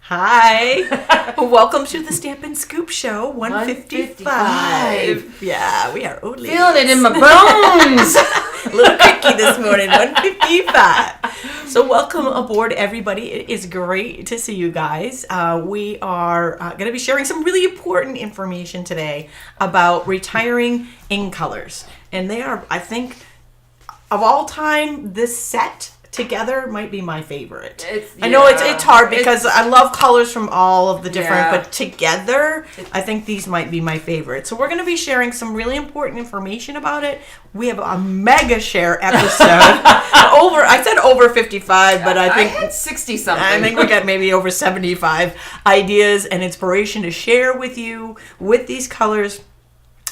Hi. Welcome to the Stampin' Scoop Show 155. Yeah, we are old ladies. Feeling it in my bones. A little quickie this morning, 155. So welcome aboard, everybody. It is great to see you guys. We are going to be sharing some really important information today about retiring ink colors. And they are, I think, of all time, this set together might be my favorite. I know it's hard because I love colors from all of the different, but together, I think these might be my favorite. So we're going to be sharing some really important information about it. We have a mega share episode. I said over 55, but I think had 60 something. I think we got maybe over 75 ideas and inspiration to share with you with these colors.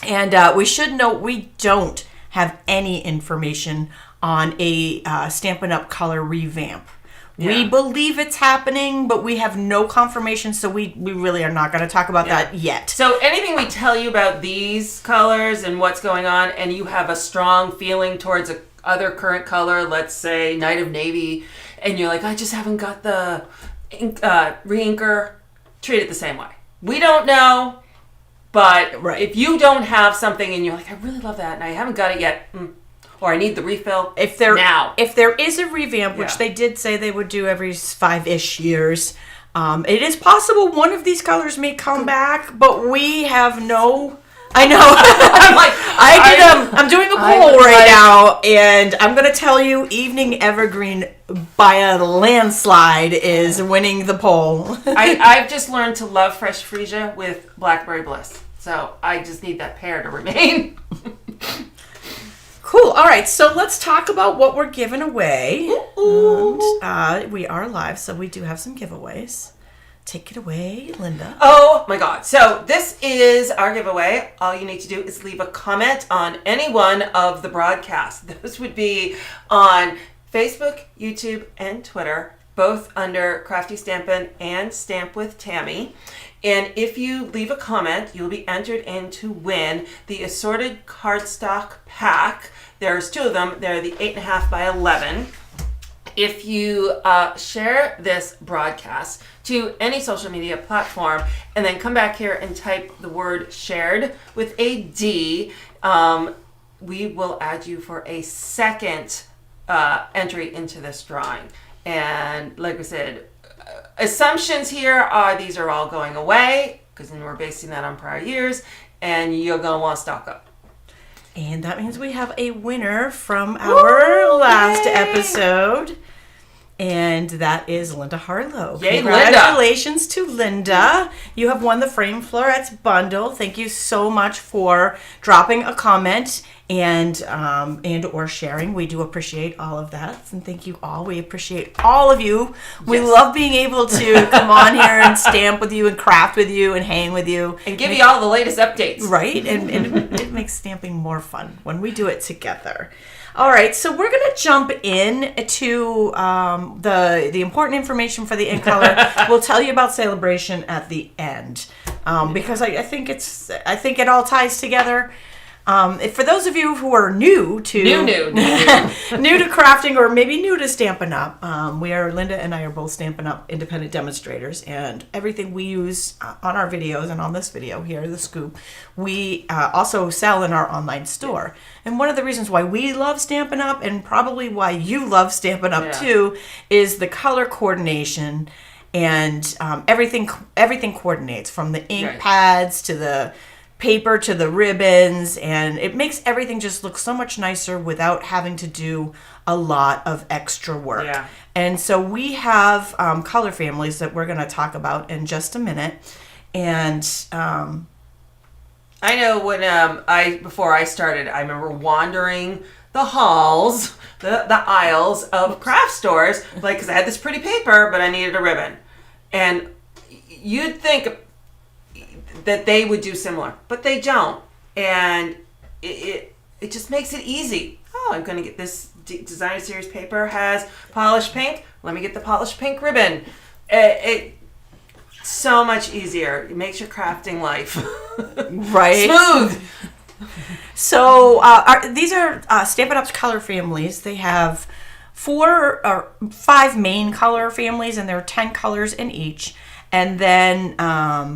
And we should note we don't have any information on a Stampin' Up! Color revamp. Yeah. We believe it's happening, but we have no confirmation, so we really are not going to talk about that yet. So anything we tell you about these colors and what's going on, and you have a strong feeling towards a other current color, let's say Night of Navy, and you're like, I just haven't got the re-inker, treat it the same way. We don't know, but if you don't have something and you're like, I really love that, and I haven't got it yet, or I need the refill if there is a revamp, which they did say they would do every 5-ish years, it is possible one of these colors may come back, but we have no... I know. I'm doing a poll right now, and I'm going to tell you Evening Evergreen by a landslide is winning the poll. I've just learned to love Fresh Freesia with Blackberry Bliss, so I just need that pair to remain. Cool. All right. So let's talk about what we're giving away. And, we are live, so we do have some giveaways. Take it away, Linda. Oh my God. So this is our giveaway. All you need to do is leave a comment on any one of the broadcasts. This would be on Facebook, YouTube, and Twitter, both under Crafty Stampin' and Stamp with Tammy. And if you leave a comment, you'll be entered in to win the assorted cardstock pack. There's two of them. They're the 8.5 by 11. If you share this broadcast to any social media platform and then come back here and type the word shared with a D, we will add you for a second entry into this drawing. And like I said, assumptions here are these are all going away because we're basing that on prior years, and you're going to want to stock up. And that means we have a winner from our last episode. And that is Linda Harlow. Yay, Congratulations to Linda. You have won the Frame Florets bundle. Thank you so much for dropping a comment and or sharing. We do appreciate all of that. And thank you all. We appreciate all of you. We love being able to come on here and stamp with you and craft with you and hang with you. And give you all the latest updates. Right? And it makes stamping more fun when we do it together. All right, so we're going to jump in to the important information for the ink color. We'll tell you about Saleabration at the end because I think it all ties together. For those of you who are new to crafting or maybe new to Stampin' Up, Linda and I are both Stampin' Up independent demonstrators, and everything we use on our videos and on this video here, the Scoop, we also sell in our online store. And one of the reasons why we love Stampin' Up, and probably why you love Stampin' Up too, is the color coordination, and everything coordinates from the ink pads to the paper to the ribbons, and it makes everything just look so much nicer without having to do a lot of extra work. Yeah. And so we have color families that we're going to talk about in just a minute. And I know when before I started, I remember wandering the halls, the aisles of craft stores, like, because I had this pretty paper, but I needed a ribbon. And you'd think that they would do similar, but they don't. And it just makes it easy. Oh, I'm going to get this designer series paper has polished pink. Let me get the polished pink ribbon. It's so much easier. It makes your crafting life smooth. So these are Stampin' Up's color families. They have 4 or 5 main color families, and there are 10 colors in each. And then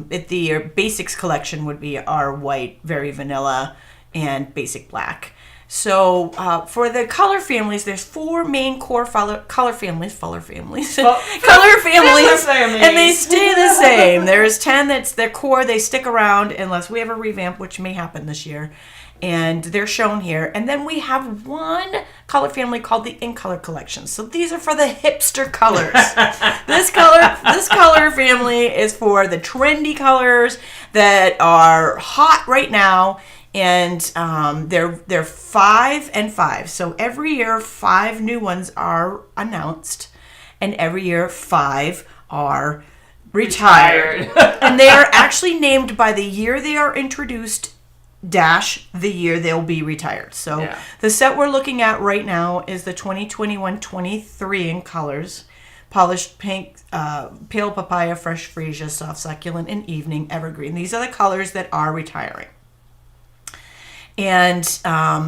the basics collection would be our white, very vanilla, and basic black. So for the color families, there's 4 main core color families, color families, and they stay the same. There's 10 that's their core. They stick around unless we have a revamp, which may happen this year. And they're shown here. And then we have 1 color family called the In Color Collection. So these are for the hipster colors. This color family is for the trendy colors that are hot right now. And they're 5 and 5. So every year 5 new ones are announced, and every year 5 are retired. And they are actually named by the year they are introduced dash the year they'll be retired. So the set we're looking at right now is the 2021-23 in colors. Polished pink, pale papaya, fresh freesia, soft succulent, and evening evergreen. These are the colors that are retiring. And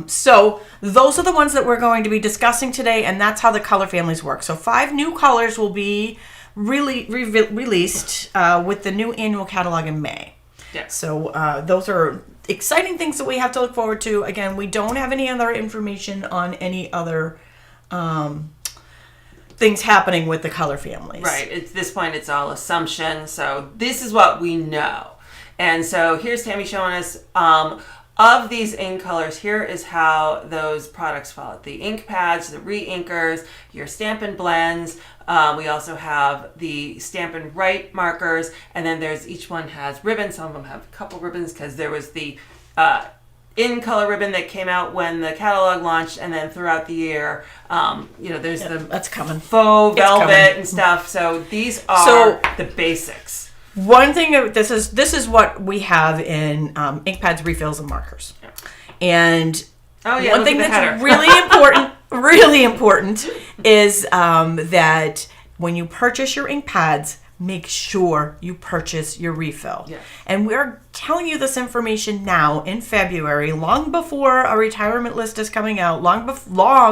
so those are the ones that we're going to be discussing today, and that's how the color families work. So 5 new colors will be released with the new annual catalog in May. Yeah. So those are exciting things that we have to look forward to. Again, we don't have any other information on any other things happening with the color families. Right. At this point, it's all assumption. So this is what we know. And so here's Tammy showing us of these ink colors. Here is how those products fall. The ink pads, the re-inkers, your Stampin' blends. We also have the Stampin' Write markers, and then there's each one has ribbons. Some of them have a couple ribbons because there was the in color ribbon that came out when the catalog launched, and then throughout the year, there's that's coming. Faux velvet and stuff. So these are the basics. One thing, this is what we have in ink pads, refills, and markers. Yeah. And one thing that's really important is that when you purchase your ink pads, make sure you purchase your refill. Yeah. And we're telling you this information now in February, long before a retirement list is coming out, long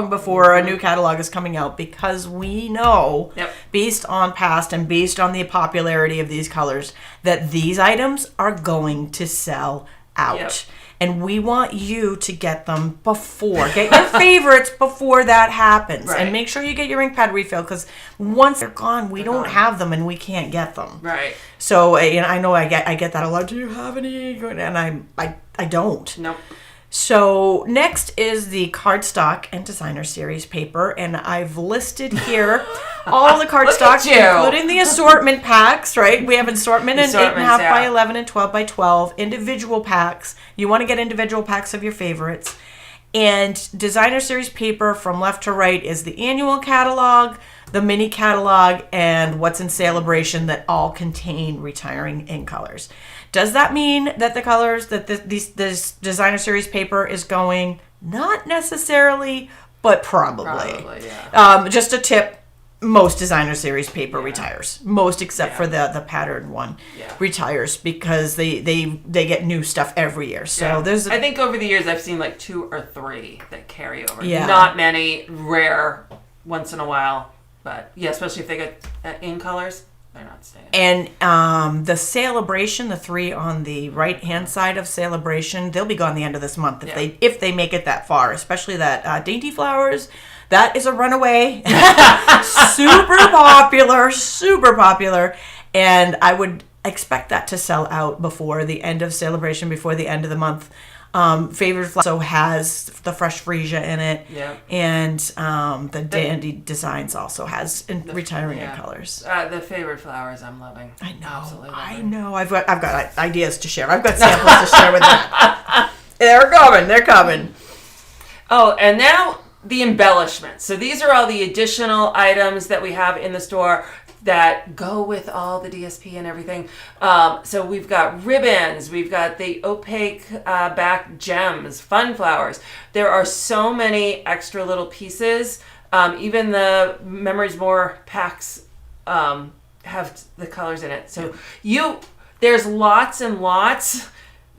before a new catalog is coming out, because we know, based on past and based on the popularity of these colors, that these items are going to sell out. Yep. And we want you to get them get your favorites before that happens. Right. And make sure you get your ink pad refill, because once they're gone, we don't have them and we can't get them. Right. So I know I get that a lot. Do you have any? And I don't. Nope. So next is the cardstock and designer series paper, and I've listed here all the cardstock, including the assortment packs. Right, we have assortment in 8.5 by 11 and 12 by 12 individual packs. You want to get individual packs of your favorites, and designer series paper from left to right is the annual catalog, the mini catalog, and what's in Saleabration that all contain retiring ink colors. Does that mean that the colors that this designer series paper is going? Not necessarily, but probably. Yeah. Just a tip: most designer series paper retires. Most, except for the patterned one, retires because they get new stuff every year. So there's. I think over the years I've seen like 2 or 3 that carry over. Yeah. Not many, rare, once in a while, but especially if they get in colors. They're not staying. And the Saleabration, the 3 on the right-hand side of Saleabration, they'll be gone the end of this month if they make it that far. Especially that Dainty Flowers, that is a runaway. super popular. And I would expect that to sell out before the end of Saleabration, before the end of the month. Favorite Flower also has the fresh freesia in it, and the Dandy Designs also has retiring in colors. The Favorite Flowers I'm loving. I know, absolutely I know. I've got ideas to share. I've got samples to share with that. They're coming. Oh, and now the embellishments. So these are all the additional items that we have in the store that go with all the DSP and everything. So we've got ribbons, we've got the opaque back gems, fun flowers. There are so many extra little pieces. Even the Memories More packs have the colors in it. So there's lots and lots.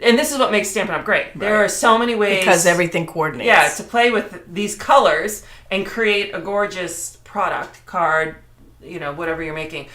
And this is what makes Stampin' Up great. Right. There are so many ways. Because everything coordinates. Yeah, to play with these colors and create a gorgeous product, card, whatever you're making.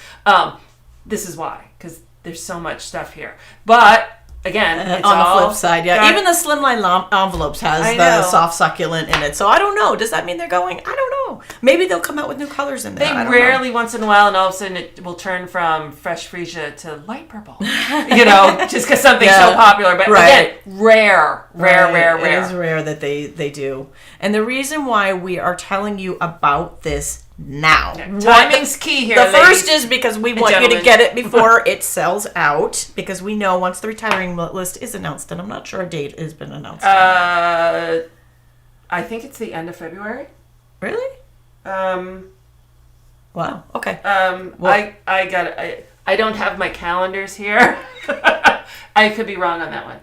this is why, because there's so much stuff here. But again, it's on all the flip side, even the slimline envelopes has the soft succulent in it. So I don't know. Does that mean they're going? I don't know. Maybe they'll come out with new colors in there. They rarely, once in a while, and all of a sudden it will turn from fresh freesia to light purple. Just because something's so popular. But again, rare. It is rare that they do. And the reason why we are telling you about this now. Timing's key here. The first is because we want you to get it before it sells out, because we know once the retiring list is announced, and I'm not sure a date has been announced. I think it's the end of February. Really? Wow. Okay. I don't have my calendars here. I could be wrong on that one.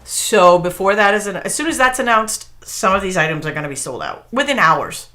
So before that as soon as that's announced, some of these items are going to be sold out within hours.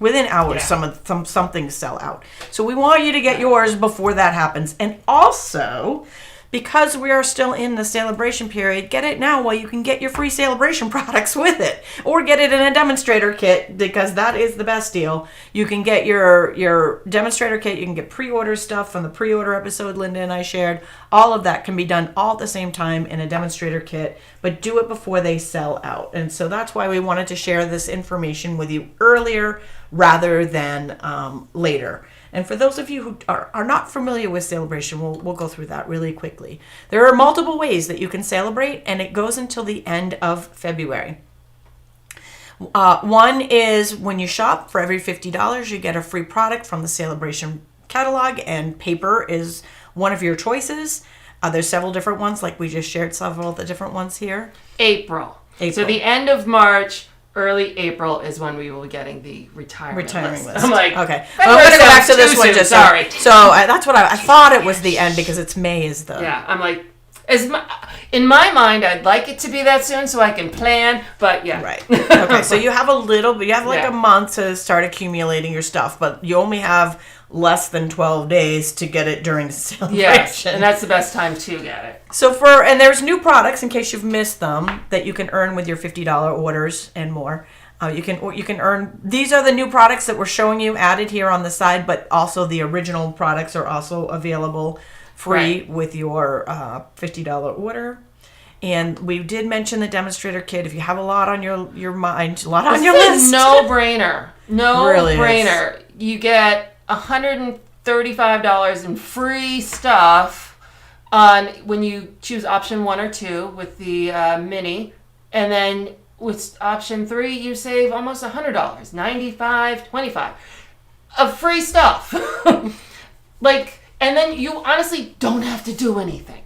Some things sell out. So we want you to get yours before that happens. And also, because we are still in the Saleabration period, get it now while you can get your free Saleabration products with it, or get it in a demonstrator kit, because that is the best deal. You can get your demonstrator kit. You can get pre-order stuff from the pre-order episode Linda and I shared. All of that can be done all at the same time in a demonstrator kit, but do it before they sell out. And so that's why we wanted to share this information with you earlier rather than later. And for those of you who are not familiar with Saleabration, we'll go through that really quickly. There are multiple ways that you can celebrate, and it goes until the end of February. One is when you shop, for every $50, you get a free product from the Saleabration catalog, and paper is one of your choices. There's several different ones, like we just shared several of the different ones here. April. So the end of March, early April is when we will be getting the retiring list. I'm like, okay. Well, I'm going to go back to this one. Just sorry. So that's what I thought it was the end, because it's May is the. Yeah, I'm like, in my mind, I'd like it to be that soon so I can plan, but yeah. Right. Okay, so you have a little bit, you have like a month to start accumulating your stuff, but you only have less than 12 days to get it during the Saleabration. Yes, and that's the best time to get it. So and there's new products, in case you've missed them, that you can earn with your $50 orders and more. You can earn, these are the new products that we're showing you added here on the side, but also the original products are also available free with your $50 order. And we did mention the demonstrator kit. If you have a lot on your mind, a lot on your list. No-brainer. No-brainer. Really, you get $135 in free stuff when you choose option 1 or 2 with the mini. And then with option 3, you save almost $100. $95, $25 of free stuff. And then you honestly don't have to do anything.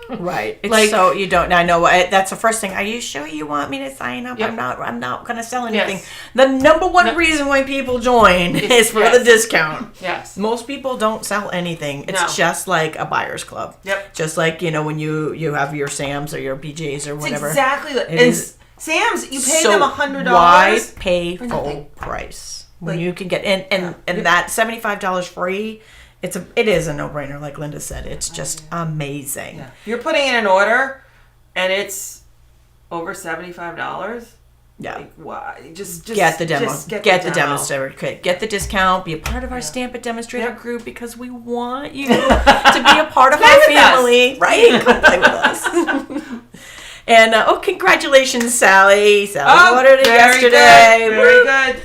Right. It's so you don't. I know. That's the first thing. Are you sure you want me to sign up? Yep. I'm not going to sell anything. Yes. The number one reason why people join is for the discount. Yes. Most people don't sell anything. It's just like a buyer's club. Yep. Just like when you have your Sam's or your BJ's or whatever. It's exactly. Sam's, you pay them $100. Why pay full price when you can get and that $75 free? It is a no-brainer, like Linda said. It's just amazing. Yeah. You're putting in an order, and it's over $75. Yeah. Like, why? Just get the demo. Get the demo. demonstrator kit. Get the discount. Be a part of our Stamp It Demonstrator group, because we want you to be a part of our family. Right? Come play with us. And congratulations, Sally. Sally ordered it yesterday. Very good.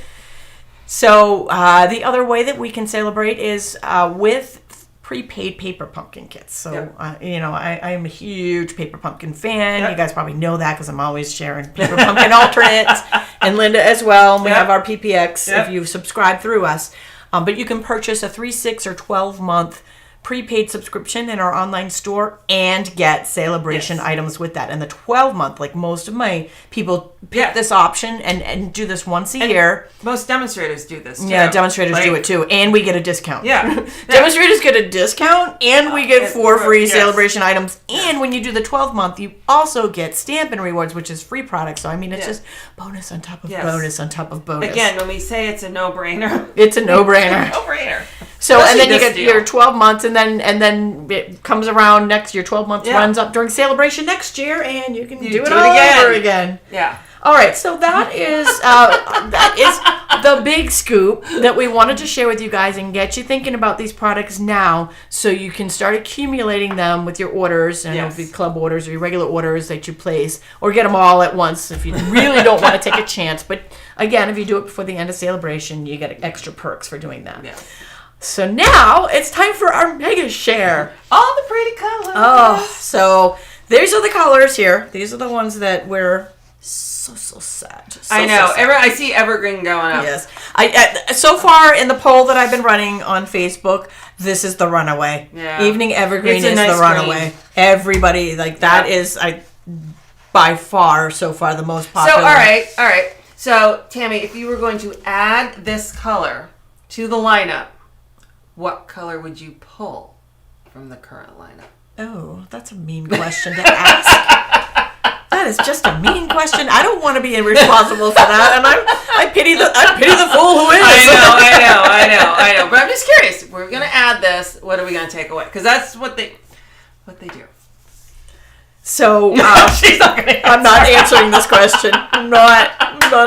So the other way that we can celebrate is with prepaid paper pumpkin kits. So I am a huge paper pumpkin fan. You guys probably know that, because I'm always sharing paper pumpkin alternates, and Linda as well. And we have our PPX if you subscribe through us. But you can purchase a 3, 6, or 12-month prepaid subscription in our online store and get Saleabration items with that. And the 12-month, like most of my people pick this option and do this once a year. Most demonstrators do this too. Yeah, demonstrators do it too. And we get a discount. Yeah. Demonstrators get a discount, and we get 4 free Saleabration items. And when you do the 12-month, you also get Stampin' Rewards, which is free products. So, I mean, it's just bonus on top of bonus on top of bonus. Again, when we say it's a no-brainer. It's a no-brainer. No-brainer. So, and then you get your 12 months, and then it comes around next year. 12 months runs up during Saleabration next year, and you can do it all over again. Yeah. All right, so that is the big scoop that we wanted to share with you guys and get you thinking about these products now, so you can start accumulating them with your orders, and it'll be club orders or your regular orders that you place, or get them all at once if you really don't want to take a chance. But again, if you do it before the end of Saleabration, you get extra perks for doing that. Yeah. So now it's time for our mega share. All the pretty colors. Oh, so these are the colors here. These are the ones that we're so sad. I know. So sad. I see evergreen going up. Yes. So far in the poll that I've been running on Facebook, this is the runaway. Yeah. Evening Evergreen is the runaway. Green. Everybody, that is by far so far the most popular. So, all right. So, Tammy, if you were going to add this color to the lineup, what color would you pull from the current lineup? Oh, that's a mean question to ask. That is just a mean question. I don't want to be responsible for that, and I pity the fool who is. I know. But I'm just curious. We're gonna add this. What are we gonna take away? Because that's what they do. So she's not gonna answer. I'm not answering this question. I'm not.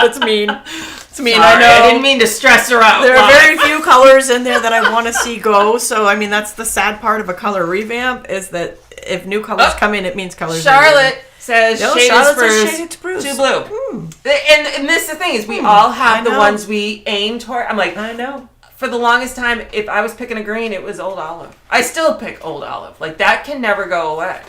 It's mean. It's mean. Sorry, I know. I didn't mean to stress her out. There are very few colors in there that I want to see go. So I mean, that's the sad part of a color revamp, is that if new colors come in, it means colors. Charlotte says shaded spruce, too blue. And this is the thing, is we all have the ones we aim toward. I'm like, I know. For the longest time, if I was picking a green, it was Old Olive. I still pick Old Olive. That can never go away.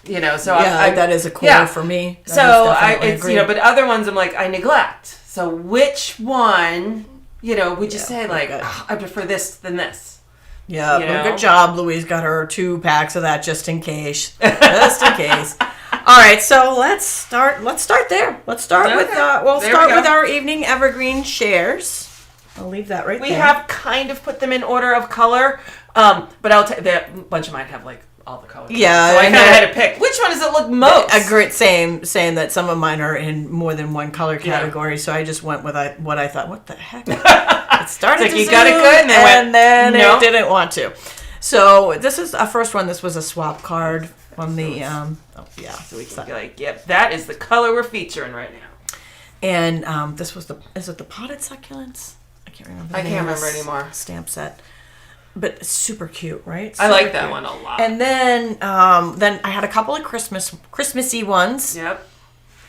So that is a core for me. But other ones I'm like, I neglect. So which one, would you say I prefer this than this? Yeah, good job. Louise got her 2 packs of that just in case. Just in case. All right, so let's start there. Let's start with with our evening evergreen shares. I'll leave that right there. We have kind of put them in order of color, but I'll tell you, a bunch of mine have all the colors. Yeah, so I kind of had to pick. Which one does it look most? Saying that some of mine are in more than one color category, so I just went with what I thought. What the heck? It started you got it good, and then it didn't want to. So this is our first one. This was a swap card on the So we can yep, that is the color we're featuring right now. And this was is it the potted succulents? I can't remember. I can't remember anymore. Stamp set. But it's super cute, right? I like that one a lot. And then I had a couple of Christmassy ones. Yep.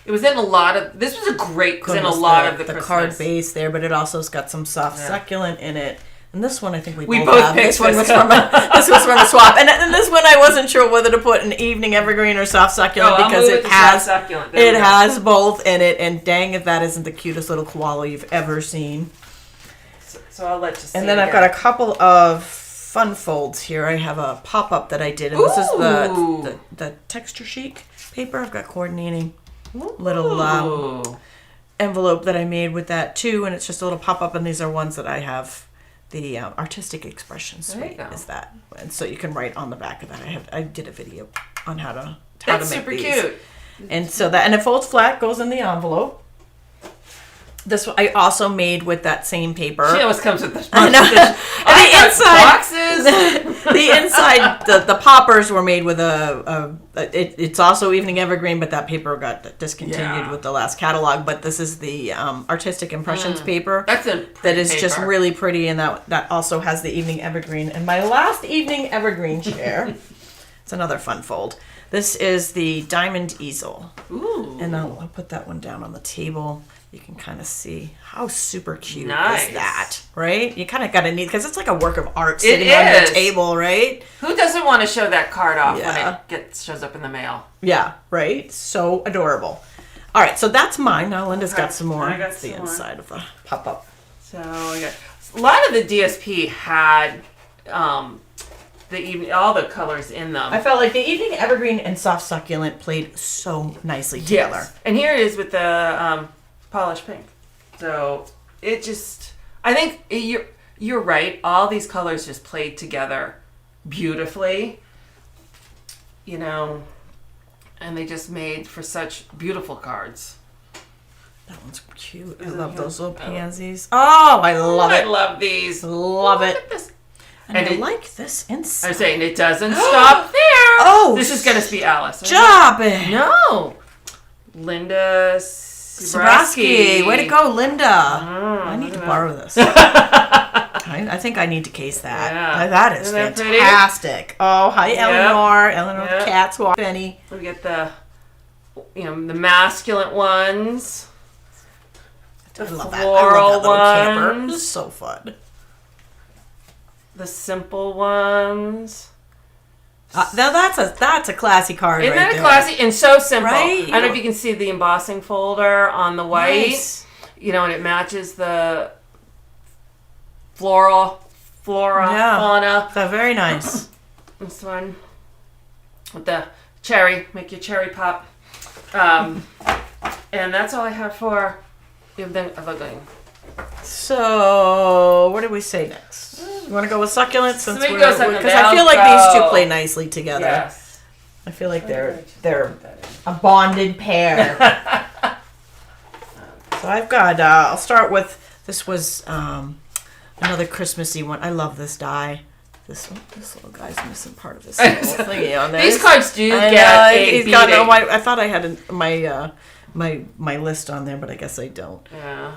It was in a lot of. This was a great. It was in a lot of the Christmas. Card base there, but it also has got some soft succulent in it. And this one, I think we both have. Picked this one was from this was from a swap. And this one, I wasn't sure whether to put an evening evergreen or soft succulent because it has both in it. And dang, if that isn't the cutest little koala you've ever seen. So I'll let you see. And then I've got a couple of fun folds here. I have a pop-up that I did. And this is the texture chic paper. I've got coordinating little envelope that I made with that too. And it's just a little pop-up. And these are ones that I have the artistic expression suite is that. And so you can write on the back of that. I did a video on how to make these. That's super cute. And so and it folds flat, goes in the envelope. This one I also made with that same paper. She always comes with this. I know. And the inside boxes. The inside, the poppers were made with it's also evening evergreen, but that paper got discontinued with the last catalog. But this is the artistic impressions paper. That is just really pretty, and that also has the evening evergreen. And my last evening evergreen share, it's another fun fold. This is the diamond easel. Ooh. And I'll put that one down on the table. You can kind of see how super cute is that, right? You kind of got to need, because it's like a work of art sitting on your table, right? Who doesn't want to show that card off when it shows up in the mail? Yeah, right? So adorable. All right, so that's mine. Now Linda's got some more. I got the inside of the pop-up. So a lot of the DSP had all the colors in them. I felt like the evening evergreen and soft succulent played so nicely together. Yes. And here it is with the polished pink. So it just, I think you're right. All these colors just played together beautifully, and they just made for such beautiful cards. That one's cute. I love those little pansies. Oh, I love it. I love these. Love it. Look at this. And I like this inside. I'm saying it doesn't stop there. Oh, this is going to be Alice. Stop it. No. Linda Sabraski. Way to go, Linda. I need to borrow this. I think I need to case that. Yeah. That is fantastic. Oh, hi, Eleanor. Eleanor, cats walk. Benny. We get the masculine ones. The I love floral that little camper. ones. This is so fun. The simple ones. Now that's a classy card. Isn't right that there. Classy and so simple? Right? I don't know if you can see the embossing folder on the white. Nice. And it matches the flora, fauna. That's very nice. This one with the cherry, make your cherry pop. And that's all I have for everything. So, what did we say next? You want to go with succulents? We can go succulent. Because I feel like these two play nicely together. Yes. I feel like they're a bonded pair. So I've got. I'll start with this. Was another Christmassy one. I love this die. This little guy's missing part of this little thingy on there. These cards do get a he's beating. got. I thought I had my list on there, but I guess I don't. Yeah.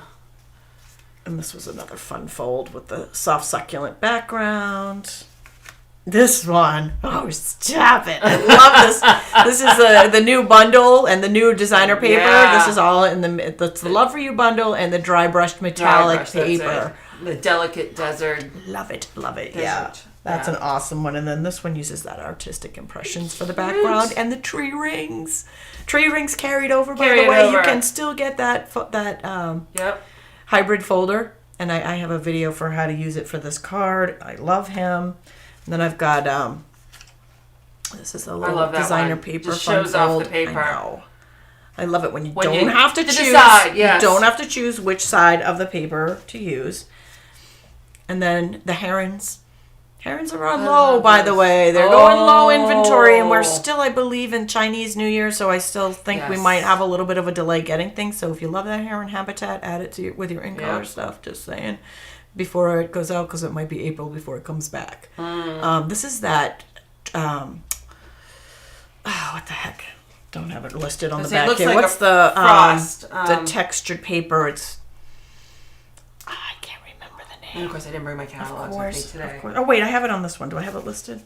And this was another fun fold with the soft succulent background. This one, oh, stop it! I love this. This is the new bundle and the new designer paper. Yeah. This is all in the Love for You bundle and the dry brushed metallic paper. The delicate desert. Love it. Desert. Yeah, that's an awesome one. And then this one uses that artistic impressions for the background and the tree rings. Tree rings carried over. By the way, you can still get that hybrid folder, and I have a video for how to use it for this card. I love him. And then I've got this is a little designer paper. Just shows off the paper. I know. I love it when you don't have to choose. Decide, yes. You don't have to choose which side of the paper to use. And then the herons. Herons are on low, by the way. They're going low inventory, and we're still, I believe, in Chinese New Year, so I still think we might have a little bit of a delay getting things. So if you love that heron habitat, add it to with your in-color stuff, just saying, before it goes out, because it might be April before it comes back. This is that, what the heck? Don't have it listed on the back looks here. like What's a frost, the textured paper? It's... And of course, I didn't bring my catalogs with me today. Of course. Oh, wait, I have it on this one. Do I have it listed?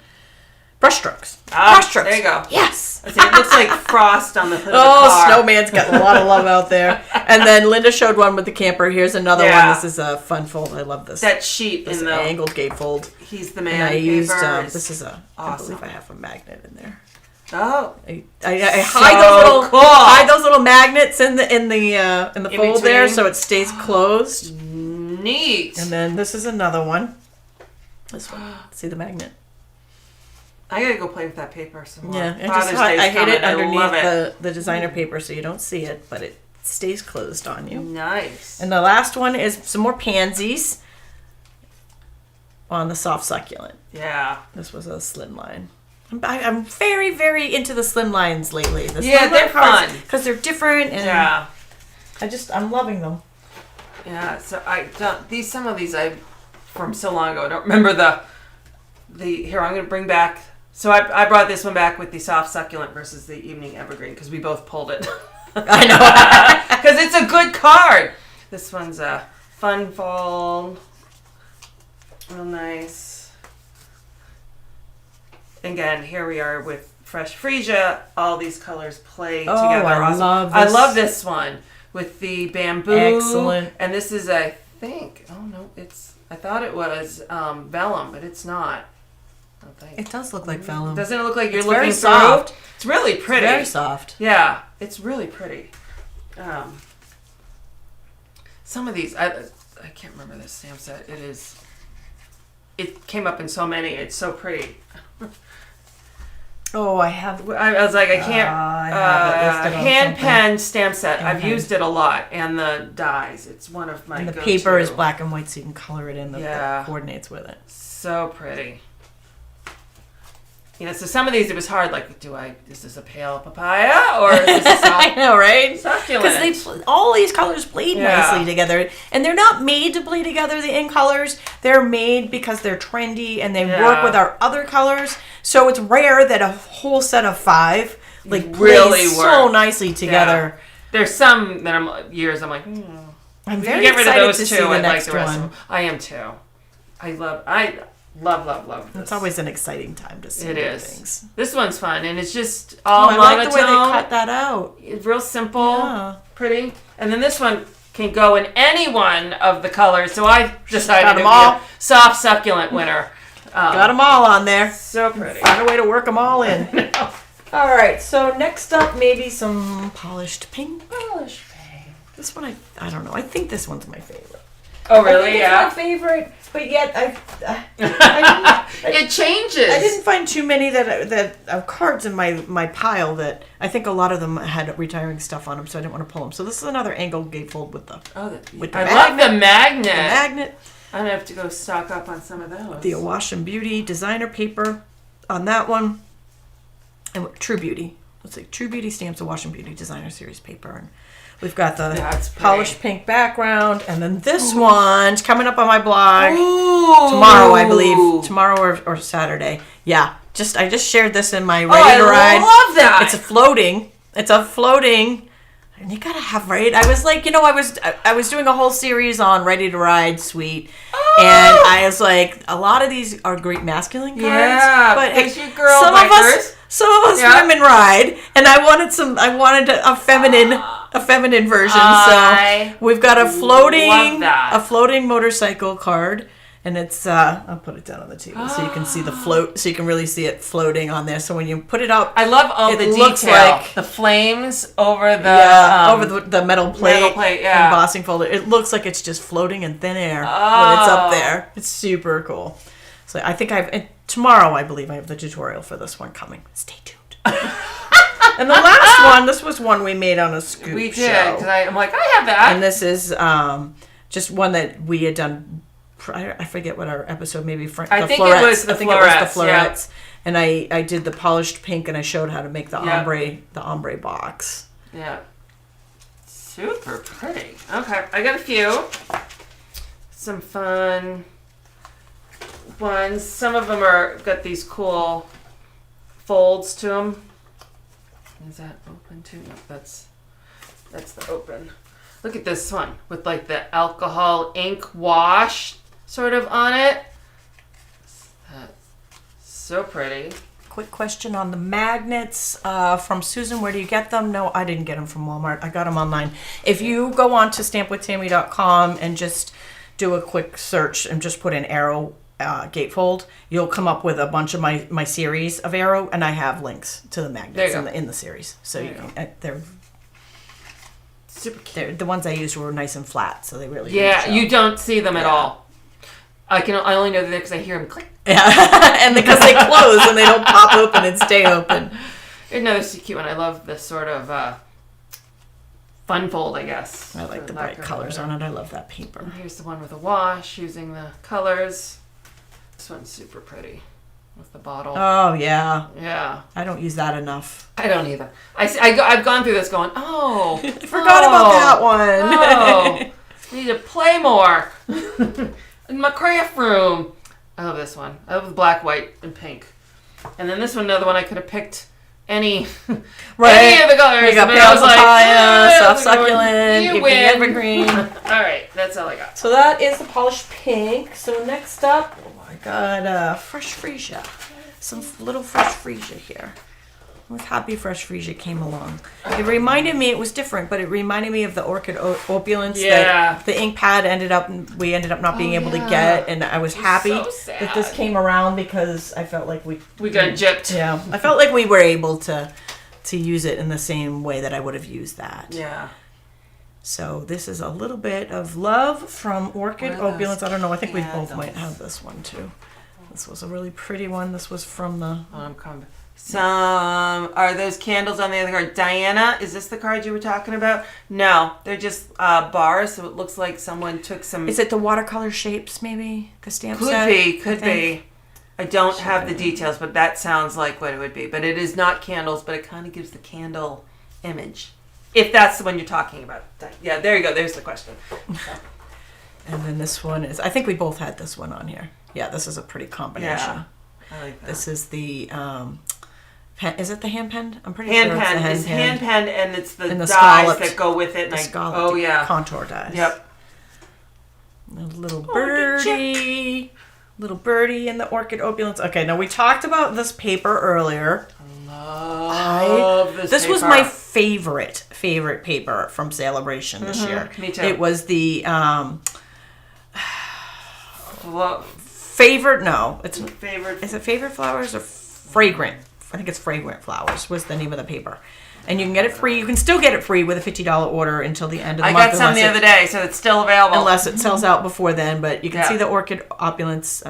Brushstrokes. Brushstrokes. There you go. Yes. See, it looks like frost on the hood of the car. Snowman's got a lot of love out there. And then Linda showed one with the camper. Here's another one. This is a fun fold. I love this. That sheet this in the angled gatefold. He's the man. And I used this is awesome. I believe I have a magnet in there. Oh, I hide those little magnets in the fold there, so it stays closed. Neat. And then this is another one. This one. See the magnet? I gotta go play with that paper some more. Yeah, I hid it underneath the designer paper so you don't see it, but it stays closed on you. Nice. And the last one is some more pansies on the soft succulent. Yeah. This was a slim line. I'm very, very into the slim lines lately. They're fun because they're different, and I'm loving them. Yeah, so some of these from so long ago. I don't remember here. I'm going to bring back. So I brought this one back with the soft succulent versus the evening evergreen because we both pulled it. I know, because it's a good card. This one's a fun fold, real nice. Again, here we are with fresh freesia. All these colors play together. I love this one. With the bamboo. Excellent. And this is, I think, I thought it was vellum, but it's not. I don't think. It does look like vellum. Doesn't it look like you're looking very through? soft. It's really pretty. It's very soft. Yeah, it's really pretty. Some of these, I can't remember this stamp set. It came up in so many. It's so pretty. Oh, I have. I was like, I can't. Hand pen stamp set. I've used it a lot, and the dies. It's one of my. And the go-to. paper is black and white, so you can color it in. That coordinates with it. So pretty. So some of these it was hard. Like, is this a pale papaya or is this a soft? I know, right? Succulent. Because all these colors played nicely together, and they're not made to play together. The in colors, they're made because they're trendy and they work with our other colors. So it's rare that a whole set of 5 really plays so work. nicely together. There's some that I'm like, I'm we very can get rid of excited those to see two. the I'd like next the rest one. of them. I am too. I love this. It's always an exciting time to see It new is. things. This one's fun, and it's just all I monotone. like the way they cut that out. It's real simple, Yeah. pretty. And then this one can go in any one of the colors. So I decided Got to 'em be all. a soft succulent winner. Got them all on there. So pretty. Find a way to work them all in. All right, so next up, maybe some polished pink. Polish paint. This one, I don't know. I think this one's my favorite. Oh, I really? think it's Yeah. my favorite, but yet It changes. I didn't find too many that of cards in my pile that I think a lot of them had retiring stuff on them, so I didn't want to pull them. So this is another angled gatefold with the with the I love the magnet. magnet, I'm gonna have to go stock up on some of those. the Awash and Beauty designer paper on that one, and True Beauty. Let's see, True Beauty stamps Awash and Beauty designer series paper, and we've got the That's pretty. polished pink background, and then this one's coming up on my blog. Ooh. Tomorrow, I believe. Tomorrow or Saturday. Yeah. I just shared this in my Ready I to Ride. love that. It's a floating. And you gotta have I was like, I was doing a whole series on Ready to Ride Suite, and I was like, a lot of these are great masculine cards. Yeah, but because you girl some bikers. some of us Yeah. women ride, and I wanted a feminine version. I So we've got love that. a floating motorcycle card, and it's I'll put it down on the table so you can see the float, so you can really see it floating on there. So when you put it up, I love all the it looks detail. like The flames over the over the metal plate, yeah. embossing folder. It looks like it's just floating in thin air when it's up there. It's super cool. So I think tomorrow, I believe I have the tutorial for this one coming. Stay tuned. And the last one, this was one we made on a scoop We did, show. because I'm like, I have that. And this is just one that we had done. I forget what our episode, maybe I think it was the florets. And I did the polished pink, and I showed how to make the Yeah. ombre box. Yeah. Super pretty. Okay, I got a few. Some fun ones. Some of them got these cool folds to them. Is that open too? No, that's the open. Look at this one with like the alcohol ink wash sort of on it. That's so pretty. Quick question on the magnets from Susan. Where do you get them? No, I didn't get them from Walmart. I got them online. If you go on to stampwithtami.com and just do a quick search and just put in Arrow gatefold, you'll come up with a bunch of my series of Arrow, and I have links to the magnets in the series. So they're super cute. The ones I used were nice and flat, so they really you don't see them at all. I only know that because I hear them click. Yeah, and because they close and they don't pop open and stay open. Another cute one. I love this sort of fun fold, I guess. I like the bright colors on it. I love that paper. And here's the one with a wash using the colors. This one's super pretty with the bottle. Oh, yeah. Yeah. I don't use that enough. I don't either. I've gone through this going, I forgot about that one. I need to play more in my craft room. I love this one. I love the black, white, and pink. And then this one, another one I could have picked any of the colors. You got but pale I was like, papaya, soft succulent, you pink win. evergreen. All right, that's all I got. So that is the polished pink. So next up, I got fresh freesia. Some little fresh freesia here. I was happy fresh freesia came along. It reminded me, it was different, but it reminded me of the orchid opulence that the ink pad we ended up not being able to get, and I was happy that this came around because I felt like we got gypped. Yeah, I felt like we were able to use it in the same way that I would have used that. Yeah. So this is a little bit of love from Orchid Opulence. I don't know. I think we both might have this one too. This was a really pretty one. This was from the... I'm coming. Are those candles on the other card? Diana, is this the card you were talking about? No, they're just bars, so it looks like someone took some... Is it the watercolor shapes, maybe? The stamp set? Could be. I don't have the details, but that sounds like what it would be. But it is not candles, but it kind of gives the candle image. If that's the one you're talking about. Yeah, there you go. There's the question. And then this one is... I think we both had this one on here. Yeah, this is a pretty combination. Yeah, I like that. This is the pen. Is it the hand pen? I'm pretty Hand sure pen. it's It's the hand hand pen. pen, and it's the And the dies scalloped- that go with it. And Scalloped yeah. contour dies. Yep. A little birdie. Little birdie in the orchid opulence. Okay, now we talked about this paper earlier. Love This was my favorite paper from Saleabration this year. Me too. It was the Love. favorite. No, it's Favorite. is it favorite flowers or fragrant? I think it's fragrant flowers was the name of the paper, and you can get it free. You can still get it free with a $50 order until the end of the I month. got some the other day, so it's still available. Unless it sells out before then, but you can Yeah. see the orchid opulence.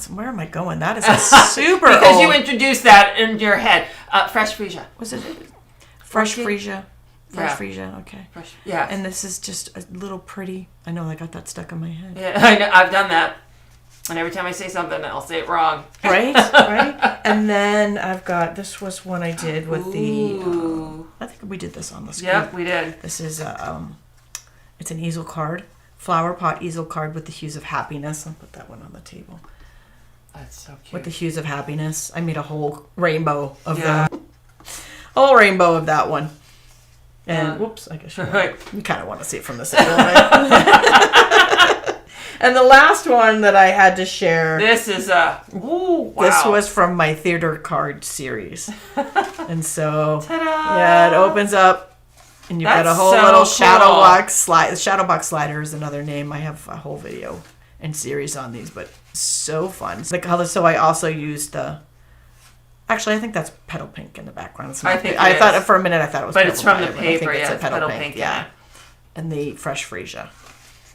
Where am I going? That is a super because old. you introduced that in your head. Fresh freesia. Was it fresh Orchid? freesia? Fresh freesia. Okay. Fresh. Yeah. And this is just a little pretty. I know I got that stuck in my head. Yeah, I know. I've done that. And every time I say something, I'll say it wrong. Right, right. And then I've got, this was one I did with Ooh. I think we did this on the screen. Yep, we did. This is it's an easel card, flower pot easel card with the hues of happiness. I'll put that one on the table. That's so cute. With the hues of happiness, I made a whole rainbow of Yeah. them. A whole rainbow of that one. And whoops, I guess Right. you kind of want to see it from this angle, right? And the last one that I had to share. This is wow. This was from my theater card series. And so, Ta-da! yeah, it opens up and you've got a That's whole so little cool. shadow box slide. Shadow box slider is another name. I have a whole video and series on these, but so fun. The color, so I also used actually, I think that's petal pink in the background. It's not I think I it thought is. for a minute I thought it was But petal it's from pie, the but I think paper, it's yeah, a it's petal petal pink, pink, yeah. yeah. And the fresh freesia.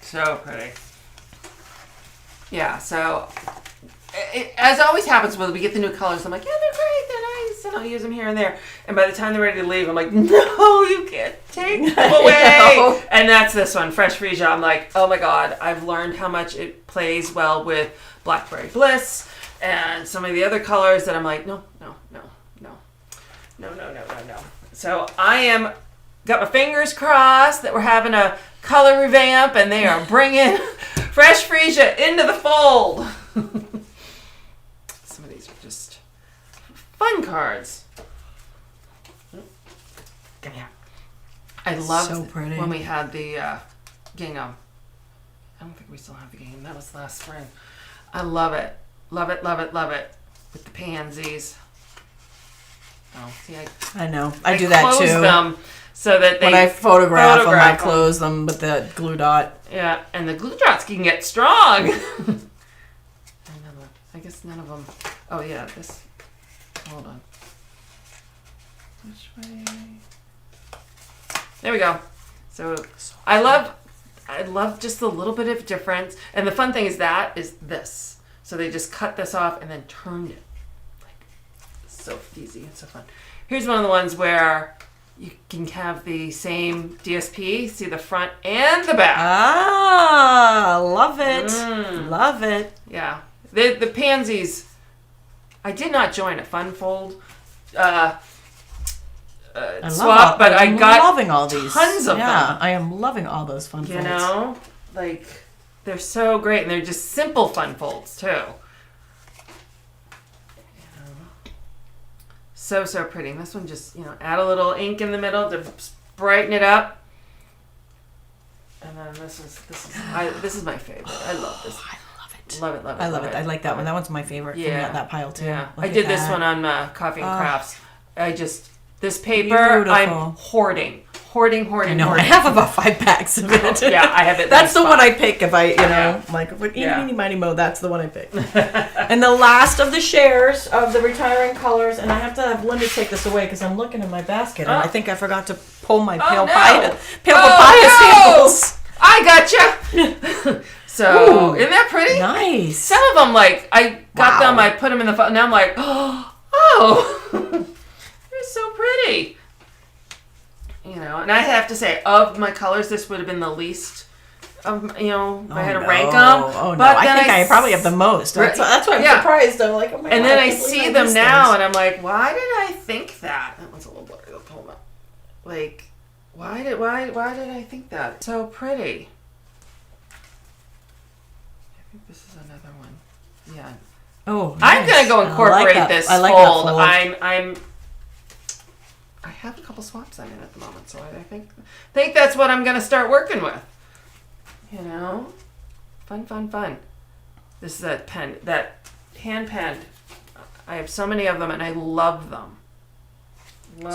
So pretty. Yeah, so as always happens when we get the new colors, I'm like, yeah, they're great, they're nice, and I'll use them here and there. And by the time they're ready to leave, I'm like, no, you can't take them away. And that's this one, Fresh Freesia. I'm like, oh my God, I've learned how much it plays well with Blackberry Bliss and some of the other colors that I'm like, no. So I got my fingers crossed that we're having a color revamp and they are bringing Fresh Freesia into the fold. Some of these are just fun cards. I loved So pretty. when we had the gingham. I don't think we still have the gingham. That was last spring. I love it. Love it, love it, love it. With the pansies. Oh, see, I know. I do that close too. them so that they When I photograph them, I them. close them with the glue dot. Yeah, and the glue dots can get strong. I guess none of them. Oh yeah, this. Hold on. Which way? There we go. So I love just a little bit of difference. And the fun thing is this. So they just cut this off and then turned it. Like, so easy and so fun. Here's one of the ones where you can have the same DSP, see the front and the back. Ah, love it. Love it. Yeah. The pansies, I did not join a fun fold swap, but I got loving all these. tons of yeah, them. I am loving all those fun You folds. know? Like, they're so great, and they're just simple fun folds, too. So pretty. And this one just, add a little ink in the middle to brighten it up. And then this is my favorite. I love this. I love it. Love it. I love it. I like that one. That one's my favorite. Yeah. From that pile too. Yeah. Look I at did this that. one on Coffee and Crafts. This paper, I'm Beautiful. hoarding. I know. I have about 5 packs of it. Yeah, I have it. That's the one I pick if I, Yeah. like if we're Yeah. eeny, meeny, miny, mo, that's the one I pick. And the last of the shares of the retiring colors, and I have to have Linda take this away because I'm looking in my basket and I think I forgot to pull my pale no. papaya Oh, no. samples. I gotcha. So, isn't that pretty? Nice. Some of them, like, I got Wow. them, I put them in the phone, and I'm like, oh, they're so pretty. And I have to say, of my colors, this would have been the least, if I had to rank them. Oh, no. But I then think I probably have the most. That's why I'm Yeah. surprised. I'm like, oh my God. And then I can't believe see them missed now, those. and I'm like, why did I think that? That one's a little blurry. Let's hold up. Like, why did I think that? So pretty. I think this is another one. Yeah. Oh, I'm nice. gonna go incorporate this I like fold. that fold. I have a couple swaps I'm in at the moment, so I think that's what I'm gonna start working with. You know, fun. This is that pen, that hand pen. I have so many of them, and I love them.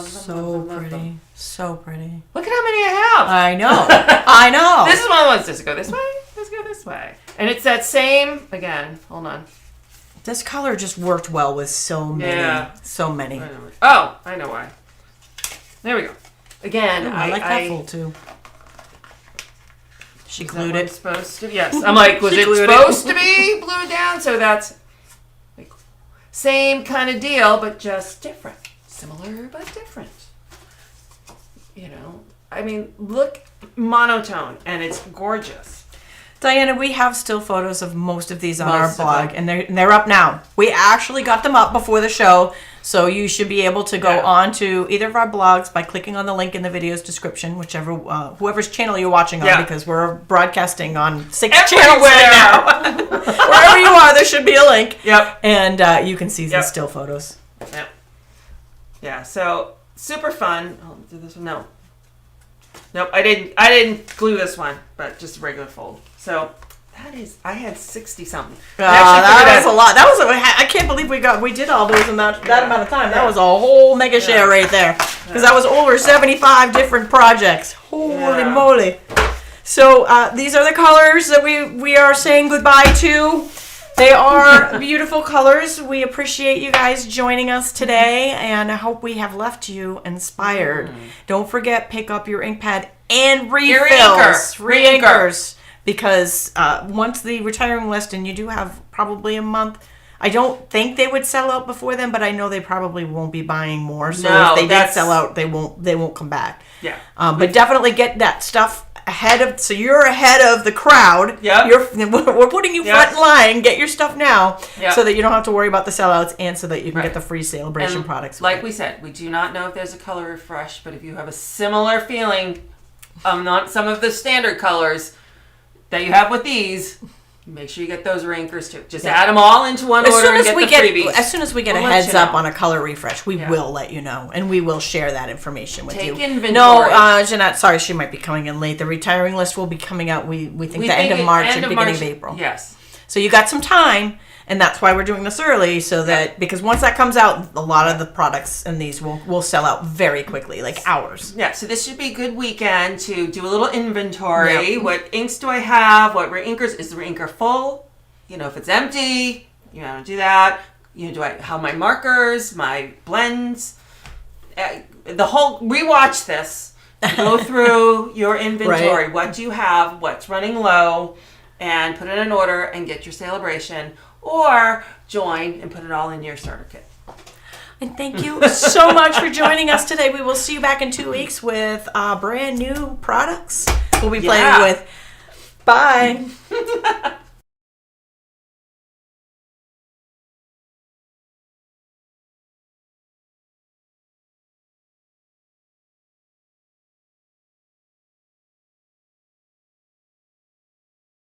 So pretty. So pretty. Look at how many I have. I know. I know. This is one of the ones. Does it go this way? Does it go this way? And it's that same, again, hold on. This color just worked well with so many. Yeah. So many. Oh, I know why. There we go. Again, I like that fold too. She glued it. Supposed to? Yes. I'm like, was it supposed to be glued down? So that's like, same kind of deal, but just different. Similar, but different. You know, I mean, look, monotone, and it's gorgeous. Diana, we have still photos of most of these on Most our of blog, and they're up now. We actually got them up before the show, so you should be able to go on to either of our blogs by clicking on the link in the video's description, whichever whoever's channel you're watching on, because we're broadcasting on 6 channels right now. Wherever you are, there should be a link. Yep. And you can see the still photos. Yep. Yeah. So super fun. Oh, did this one? No. Nope. I didn't glue this one, but just a regular fold. So that is, I had 60 something. That was a lot. I can't believe we did all those in that amount of time. That was a whole mega share right there. Because that was over 75 different projects. Holy moly. So these are the colors that we are saying goodbye to. They are beautiful colors. We appreciate you guys joining us today, and I hope we have left you inspired. Don't forget, pick up your ink pad and refills. Re-inkers. Because once the retiring list, and you do have probably a month, I don't think they would sell out before then, but I know they probably won't be buying more. So if they did sell out, they won't come back. Yeah. But definitely get that stuff ahead of, so you're ahead of the crowd. Yeah. We're putting you front in line. Get your stuff now, so that you don't have to worry about the sellouts, and so that you can get the free Saleabration products. Like we said, we do not know if there's a color refresh, but if you have a similar feeling, not some of the standard colors that you have with these, make sure you get those re-inkers too. Just add them all into one order and get the freebies. As soon as we get a heads up on a color refresh, we will let you know, and we will share that information with you. Take inventory. No, Jeanette, sorry, she might be coming in late. The retiring list will be coming out, we think the end of March and beginning of April. Yes. So you got some time, and that's why we're doing this early, so that, because once that comes out, a lot of the products in these will sell out very quickly, like hours. Yeah, so this should be a good weekend to do a little inventory. Yep. What inks do I have? What re-inkers? Is the re-inker full? You know, if it's empty, you want to do that. You know, how my markers, my blends, the whole, rewatch this. Go through your inventory. Right. What do you have? What's running low? And put it in order and get your Saleabration, or join and put it all in your starter kit. And thank you so much for joining us today. We will see you back in 2 weeks with brand new products we'll be playing with. Bye.